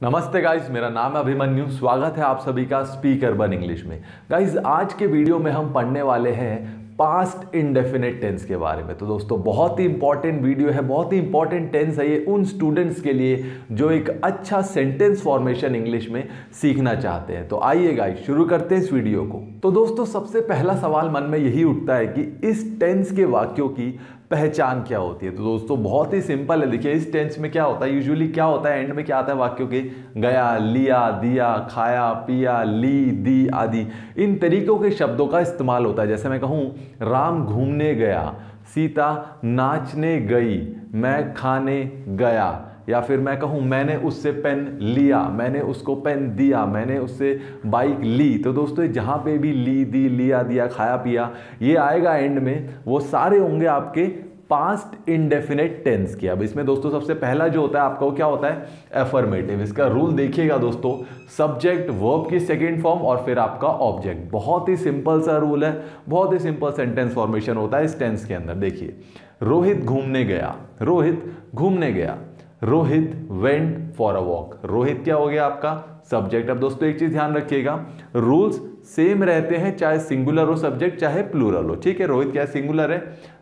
नमस्ते गाइस, मेरा नाम है अभिमन्यु। स्वागत है आप सभी का स्पीक अर्बन इंग्लिश में। गाइस, आज के वीडियो में हम पढ़ने वाले हैं पास्ट इंडेफिनिट टेंस के बारे में। तो दोस्तों, बहुत ही इंपॉर्टेंट वीडियो है, बहुत ही इंपॉर्टेंट टेंस है ये उन स्टूडेंट्स के लिए जो एक अच्छा सेंटेंस फॉर्मेशन इंग्लिश में सीखना चाहते हैं। तो आइए गाइस, शुरू करते हैं इस वीडियो को। तो दोस्तों, सबसे पहला सवाल मन में यही उठता है कि इस टेंस के वाक्यों की पहचान क्या होती है। तो दोस्तों, बहुत ही सिंपल है। देखिए, इस टेंस में क्या होता है, यूजुअली क्या होता है, एंड में क्या आता है वाक्यों के, गया, लिया, दिया, खाया, पिया, ली, दी आदि इन तरीकों के शब्दों का इस्तेमाल होता है। जैसे मैं कहूं, राम घूमने गया, सीता नाचने गई, मैं खाने गया, या फिर मैं कहूं मैंने उससे पेन लिया, मैंने उसको पेन दिया, मैंने उससे बाइक ली। तो दोस्तों, जहां पे भी ली, दी, लिया, दिया, खाया, पिया ये आएगा एंड में, वो सारे होंगे आपके पास्ट इंडेफिनिट टेंस के। अब इसमें दोस्तों सबसे पहला जो होता है आपका, वो क्या होता है, एफर्मेटिव। इसका रूल देखिएगा दोस्तों, सब्जेक्ट वर्ब की सेकेंड फॉर्म और फिर आपका ऑब्जेक्ट। बहुत ही सिंपल सा रूल है, बहुत ही सिंपल सेंटेंस फॉर्मेशन होता है इस टेंस के अंदर। देखिए, रोहित घूमने गया, रोहित घूमने गया, Rohit went for a walk. Rohit क्या हो गया आपका सब्जेक्ट। अब दोस्तों एक चीज ध्यान रखिएगा, रूल्स सेम रहते हैं चाहे सिंगुलर हो सब्जेक्ट चाहे प्लूरल हो। ठीक है, रोहित क्या सिंगुलर है,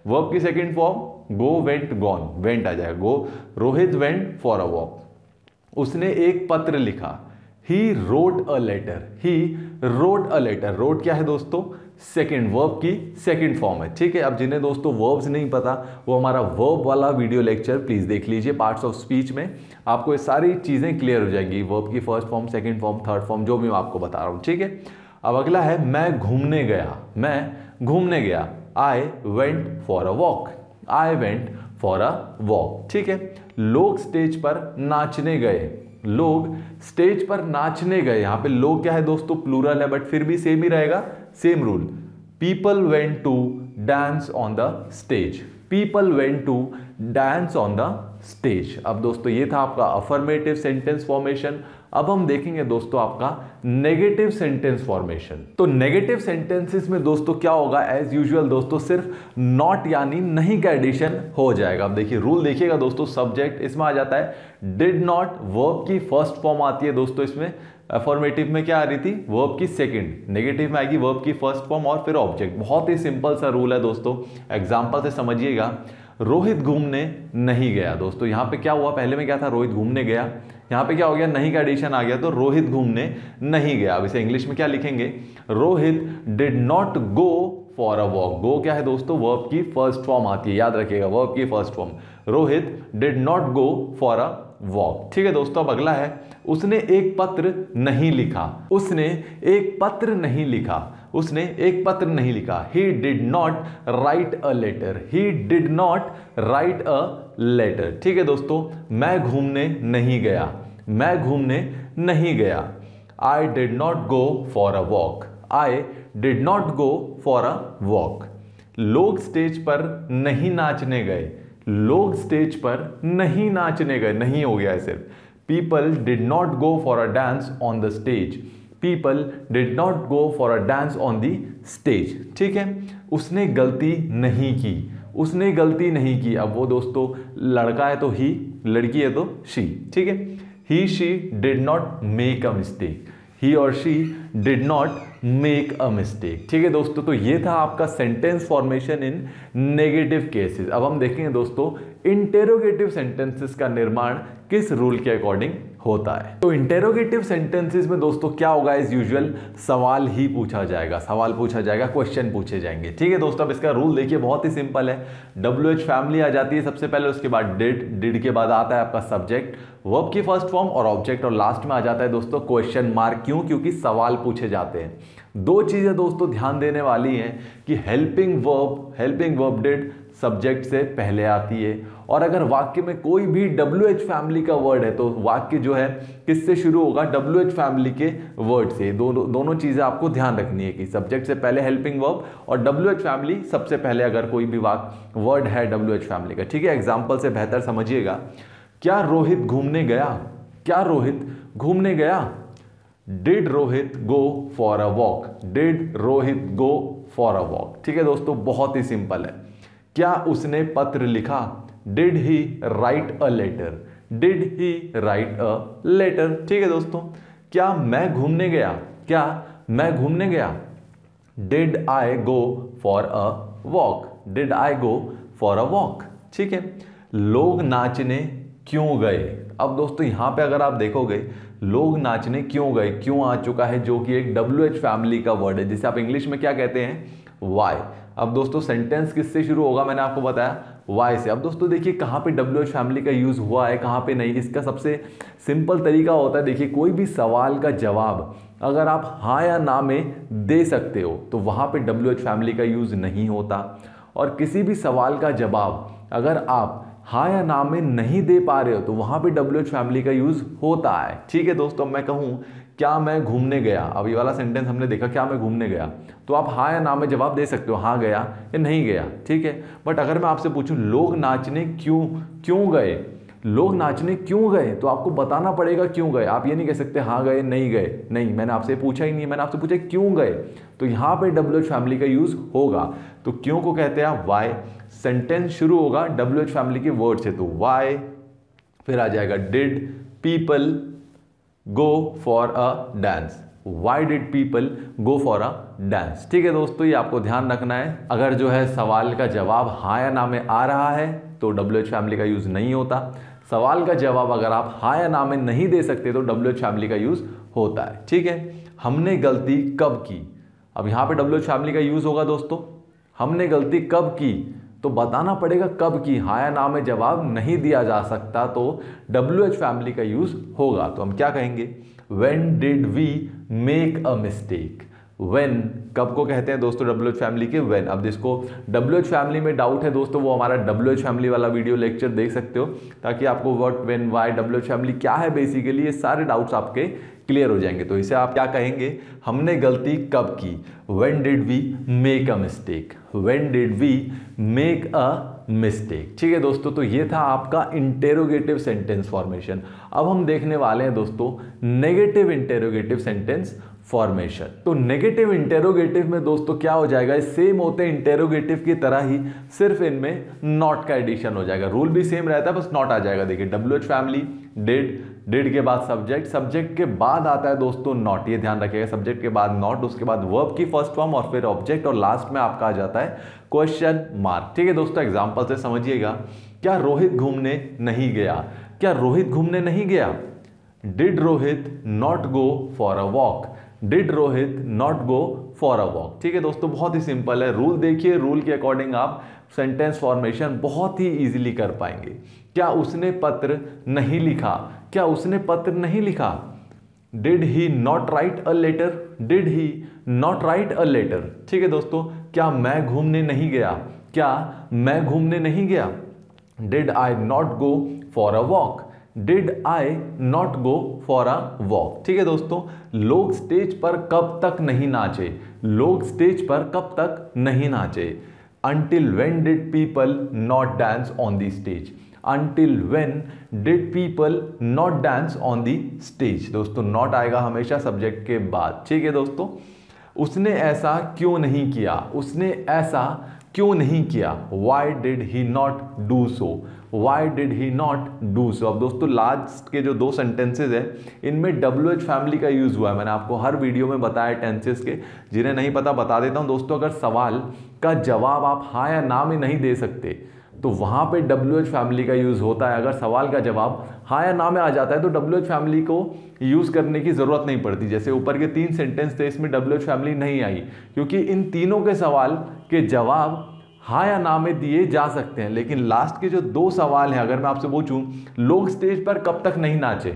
वर्ब की second form go, went, gone, went आ जाएगा, go. Rohit went for a walk. उसने एक पत्र लिखा, he wrote a letter, he wrote a letter. Wrote क्या है दोस्तों, सेकेंड, वर्ब की सेकेंड फॉर्म है। ठीक है, अब जिन्हें दोस्तों वर्ब्स नहीं पता, वो हमारा वर्ब वाला वीडियो लेक्चर प्लीज देख लीजिए, पार्ट्स ऑफ स्पीच में आपको ये सारी चीजें क्लियर हो जाएंगी, वर्ब की first form, second form, third form, जो भी मैं आपको बता रहा हूं। ठीक है, अब अगला है मैं घूमने गया, मैं घूमने गया, I went for a walk, I went for a walk. ठीक है, लोग स्टेज पर नाचने गए, लोग स्टेज पर नाचने गए। यहां पे लोग क्या है दोस्तों, प्लूरल है, बट फिर भी सेम ही रहेगा, same rule. People went to dance on the stage, people went to dance on the stage. अब दोस्तों ये था आपका अफर्मेटिव सेंटेंस फॉर्मेशन। अब हम देखेंगे दोस्तों आपका नेगेटिव सेंटेंस फॉर्मेशन। तो नेगेटिव सेंटेंसेस में दोस्तों क्या होगा, एज यूजुअल दोस्तों सिर्फ नॉट यानी नहीं का एडिशन हो जाएगा। अब देखिए रूल देखिएगा दोस्तों, सब्जेक्ट इसमें आ जाता है डिड नॉट, वर्ब की फर्स्ट फॉर्म आती है दोस्तों इसमें। अफर्मेटिव में क्या आ रही थी, वर्ब की सेकंड, नेगेटिव में आएगी वर्ब की फर्स्ट फॉर्म और फिर ऑब्जेक्ट। बहुत ही सिंपल सा रूल है दोस्तों, एग्जांपल से समझिएगा। रोहित घूमने नहीं गया। दोस्तों यहां पे क्या हुआ, पहले में क्या था, रोहित घूमने गया, यहां पे क्या हो गया, नहीं का एडिशन आ गया, तो रोहित घूमने नहीं गया। अब इसे इंग्लिश में क्या लिखेंगे, Rohit did not go for a walk. Go क्या है दोस्तों, वर्ब की फर्स्ट फॉर्म आती है, याद रखिएगा, वर्ब की first form. Rohit did not go for a walk. ठीक है दोस्तों, अब अगला है, उसने एक पत्र नहीं लिखा, उसने एक पत्र नहीं लिखा, उसने एक पत्र नहीं लिखा। He did not write a letter, he did not write a letter. ठीक है दोस्तों, मैं घूमने नहीं गया, मैं घूमने नहीं गया। I did not go for a walk, I did not go for a walk. लोग स्टेज पर नहीं नाचने गए, लोग स्टेज पर नहीं नाचने गए, नहीं हो गया है सिर्फ। People did not go for a dance on the stage, people did not go for a dance on the stage. ठीक है, उसने गलती नहीं की, उसने गलती नहीं की। अब वो दोस्तों लड़का है तो ही, लड़की है तो शी। ठीक है, he she did not make a mistake, he और she did not make a mistake. ठीक है दोस्तों, तो ये था आपका sentence formation in negative cases. अब हम देखेंगे दोस्तों इंटेरोगेटिव सेंटेंसेस का निर्माण किस रूल के अकॉर्डिंग होता है। तो इंटेरोगेटिव सेंटेंसेस में दोस्तों क्या होगा, एज यूजुअल सवाल ही पूछा जाएगा, सवाल पूछा जाएगा, क्वेश्चन पूछे जाएंगे। ठीक है दोस्तों, अब इसका रूल देखिए, बहुत ही सिंपल है। WH फैमिली आ जाती है सबसे पहले, उसके बाद डिड, डिड के बाद आता है आपका सब्जेक्ट, वर्ब की फर्स्ट फॉर्म और ऑब्जेक्ट, और लास्ट में आ जाता है दोस्तों क्वेश्चन मार्क। क्यों, क्योंकि सवाल पूछे जाते हैं। दो चीजें दोस्तों ध्यान देने वाली हैं कि हेल्पिंग वर्ब डिड सब्जेक्ट से पहले आती है, और अगर वाक्य में कोई भी WH फैमिली का वर्ड है तो वाक्य जो है किससे शुरू होगा, WH फैमिली के वर्ड से। दोनों चीजें आपको ध्यान रखनी है कि सब्जेक्ट से पहले हेल्पिंग वर्ब और WH फैमिली सबसे पहले अगर कोई भी वर्ड है WH फैमिली का। ठीक है, एग्जाम्पल से बेहतर समझिएगा। क्या रोहित घूमने गया, क्या रोहित घूमने गया। Did Rohit go for a walk, did Rohit go for a walk. ठीक है दोस्तों, बहुत ही सिंपल है। क्या उसने पत्र लिखा, did he write a letter, did he write a letter. ठीक है दोस्तों, क्या मैं घूमने गया, क्या मैं घूमने गया, did I go for a walk, did I go for a walk. ठीक है, लोग नाचने क्यों गए। अब दोस्तों यहां पे अगर आप देखोगे लोग नाचने क्यों गए, क्यों आ चुका है जो कि एक WH फैमिली का वर्ड है, जिसे आप इंग्लिश में क्या कहते हैं, वाई। अब दोस्तों सेंटेंस किससे शुरू होगा, मैंने आपको बताया वाई से। अब दोस्तों देखिए कहां पे WH फैमिली का यूज हुआ है, कहां पे नहीं। इसका सबसे सिंपल तरीका होता है, देखिए कोई भी सवाल का जवाब अगर आप हाँ या ना में दे सकते हो तो वहां पे WH फैमिली का यूज नहीं होता, और किसी भी सवाल का जवाब अगर आप हाँ या ना में नहीं दे पा रहे हो तो वहां पे WH फैमिली का यूज होता है। ठीक है दोस्तों, मैं कहूं क्या मैं घूमने गया, अब ये वाला सेंटेंस हमने देखा क्या मैं घूमने गया, तो आप हाँ या ना में जवाब दे सकते हो, हाँ गया या नहीं गया। ठीक है, बट अगर मैं आपसे पूछूं लोग नाचने क्यों गए, लोग नाचने क्यों गए, तो आपको बताना पड़ेगा क्यों गए। आप ये नहीं कह सकते हाँ गए नहीं गए, नहीं, मैंने आपसे पूछा ही नहीं, मैंने आपसे पूछा क्यों गए, तो यहां पे WH फैमिली का यूज होगा। तो क्यों को कहते हैं वाई, सेंटेंस शुरू होगा WH फैमिली के वर्ड से, तो वाई, फिर आ जाएगा did people go for a dance, why did people go for a dance. ठीक है दोस्तों, ये आपको ध्यान रखना है, अगर जो है सवाल का जवाब हाँ या ना में आ रहा है तो WH फैमिली का यूज नहीं होता। सवाल का जवाब अगर आप हाँ या ना में नहीं दे सकते तो WH फैमिली का यूज होता है। ठीक है, हमने गलती कब की, अब यहां पे WH फैमिली का यूज होगा दोस्तों, हमने गलती कब की, तो बताना पड़ेगा कब की, हाँ या ना में जवाब नहीं दिया जा सकता तो WH फैमिली का यूज होगा। तो हम क्या कहेंगे, when did we make a mistake, when कब को कहते हैं दोस्तों WH फैमिली के, व्हेन। अब जिसको WH फैमिली में डाउट है दोस्तों वो हमारा WH फैमिली वाला वीडियो लेक्चर देख सकते हो, ताकि आपको what, when, why, WH family क्या है बेसिकली, ये सारे डाउट्स आपके क्लियर हो जाएंगे। तो इसे आप क्या कहेंगे, हमने गलती कब की, when did we make a mistake, when did we make a mistake. ठीक है दोस्तों, तो ये था आपका इंटेरोगेटिव सेंटेंस फॉर्मेशन। अब हम देखने वाले हैं दोस्तों नेगेटिव इंटेरोगेटिव सेंटेंस फॉर्मेशन। तो नेगेटिव इंटेरोगेटिव में दोस्तों क्या हो जाएगा, सेम होते हैं इंटेरोगेटिव की तरह ही, सिर्फ इनमें नॉट का एडिशन हो जाएगा, रूल भी सेम रहता है, बस नॉट आ जाएगा। देखिए WH फैमिली डिड के बाद सब्जेक्ट, सब्जेक्ट के बाद आता है दोस्तों नॉट, ये ध्यान रखिएगा, सब्जेक्ट के बाद नॉट, उसके बाद वर्ब की फर्स्ट फॉर्म और फिर ऑब्जेक्ट, और लास्ट में आपका आ जाता है क्वेश्चन मार्क। ठीक है दोस्तों, एग्जांपल से समझिएगा, क्या रोहित घूमने नहीं गया, क्या रोहित घूमने नहीं गया, did Rohit not go for a walk, did Rohit not go for a walk. ठीक है दोस्तों, बहुत ही सिंपल है, रूल देखिए, रूल के अकॉर्डिंग आप सेंटेंस फॉर्मेशन बहुत ही इजीली कर पाएंगे। क्या उसने पत्र नहीं लिखा, क्या उसने पत्र नहीं लिखा, did he not write a letter, did he not write a letter. ठीक है दोस्तों, क्या मैं घूमने नहीं गया, क्या मैं घूमने नहीं गया, did I not go for a walk, did I not go for a walk. ठीक है दोस्तों, लोग स्टेज पर कब तक नहीं नाचे, लोग स्टेज पर कब तक नहीं नाचे, until when did people not dance on the stage, until when did people not dance on the stage। दोस्तों नॉट आएगा हमेशा सब्जेक्ट के बाद। ठीक है दोस्तों, उसने ऐसा क्यों नहीं किया, उसने ऐसा क्यों नहीं किया, why did he not do so, why did he not do so। अब दोस्तों लास्ट के जो दो सेंटेंसेज हैं इनमें WH फैमिली का यूज हुआ है, मैंने आपको हर वीडियो में बताया टेंसेस के, जिन्हें नहीं पता बता देता हूं दोस्तों। अगर सवाल का जवाब आप हाँ या ना में नहीं दे सकते तो वहां पे WH फैमिली का यूज होता है। अगर सवाल का जवाब हाँ या ना में आ जाता है तो WH फैमिली को यूज करने की जरूरत नहीं पड़ती। जैसे ऊपर के 3 सेंटेंस थे, इसमें WH फैमिली नहीं आई क्योंकि इन तीनों के सवाल के जवाब हाँ या ना में दिए जा सकते हैं। लेकिन लास्ट के जो 2 सवाल हैं, अगर मैं आपसे पूछूं लोग स्टेज पर कब तक नहीं नाचे,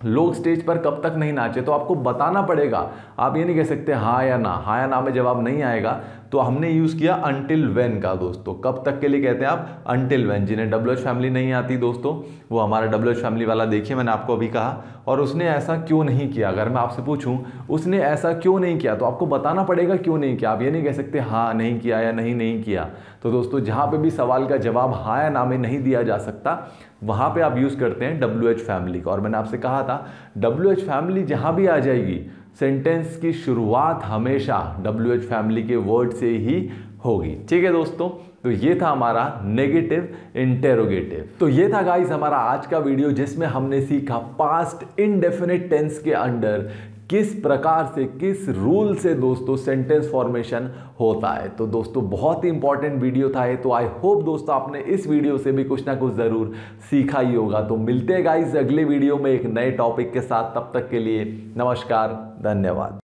लोग स्टेज पर कब तक नहीं नाचे, तो आपको बताना पड़ेगा। आप ये नहीं कह सकते हाँ या ना, हाँ या ना में जवाब नहीं आएगा तो हमने यूज किया until when का। दोस्तों कब तक के लिए कहते हैं आप, until when। जिन्हें WH फैमिली नहीं आती दोस्तों वो हमारा WH फैमिली वाला देखिए, मैंने आपको अभी कहा। और उसने ऐसा क्यों नहीं किया, अगर मैं आपसे पूछूं उसने ऐसा क्यों नहीं किया तो आपको बताना पड़ेगा क्यों नहीं किया। आप ये नहीं कह सकते हाँ नहीं किया या नहीं किया। तो दोस्तों जहां पे भी सवाल का जवाब हाँ या ना में नहीं दिया जा सकता वहां पे आप यूज करते हैं WH फैमिली का। और मैंने आपसे कहा था WH फैमिली जहां भी आ जाएगी सेंटेंस की शुरुआत हमेशा WH फैमिली के वर्ड से ही होगी। ठीक है दोस्तों, तो ये था हमारा नेगेटिव इंटेरोगेटिव। तो ये था गाइस हमारा आज का वीडियो, जिसमें हमने सीखा पास्ट इंडेफिनिट टेंस के अंडर किस प्रकार से, किस रूल से दोस्तों सेंटेंस फॉर्मेशन होता है। तो दोस्तों बहुत ही इंपॉर्टेंट वीडियो था ये। तो आई होप दोस्तों आपने इस वीडियो से भी कुछ ना कुछ ज़रूर सीखा ही होगा। तो मिलते हैं गाइस अगले वीडियो में एक नए टॉपिक के साथ। तब तक के लिए नमस्कार, धन्यवाद।